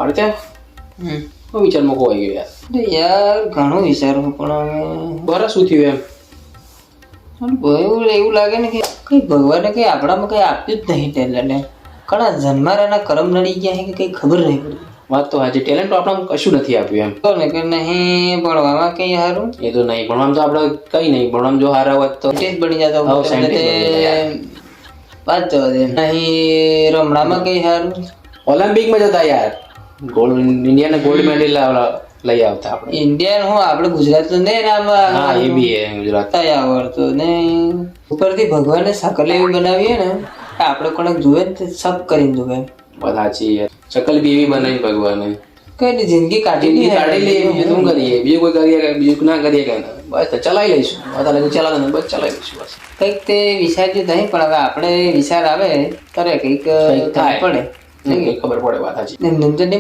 અરે ત્યાં શું વિચારમાં ખોવાઈ ગયો યાર? યાર ઘણું વિચારું પણ બરા શું થયું એમ? એવું લાગે ને કે કઈ ભગવાને કઈ આપણામાં કઈ આપ્યું જ નહીં ટેલેન્ટ. ઘણા જન્મારાના કરમ નડી ગયા છે કે કઈ ખબર નહીં પડી. વાત તો હાજી, ટેલેન્ટ તો આપણે કશું નથી આપ્યું એમ. તો ને કે નહીં ભણવામાં કઈ સારું એ તો નહીં ભણવામાં તો આપણે કઈ નહીં ભણવામાં જો હારા હોત તો જ બની જતો. હા, scientist બની જતા. વાત જવા દે. નહીં રમણામાં કઈ સારું. ઓલિમ્પિકમાં જતા યાર, ગોલ્ડ ઇન્ડિયાને ગોલ્ડ મેડલ લઈ આવતા આપણે. ઇન્ડિયન હું આપણે ગુજરાત ને હા એ બી હે ગુજરાત. આવડતું ને ઉપરથી ભગવાને શકલ એવી બનાવીએ ને કે આપણે કોને જોવે ને સબ કરીને જોવે. વાત સાચી યાર, ચકલ બી એવી બનાવી ભગવાને. કઈ જિંદગી કાઢી જિંદગી કાઢી લઈએ, બીજું શું કરીએ? બીજું કોઈ કરીએ બીજું ના કરીએ કે બસ ચલાવી લઈશું. ચલાવે બસ ચલાવી લઈશું બસ. કંઈક તે વિચાર્યું નહીં પણ હવે આપણે વિચાર આવે ત્યારે કંઈક થાય પડે. ખબર પડે વાત સાચી. નંદનને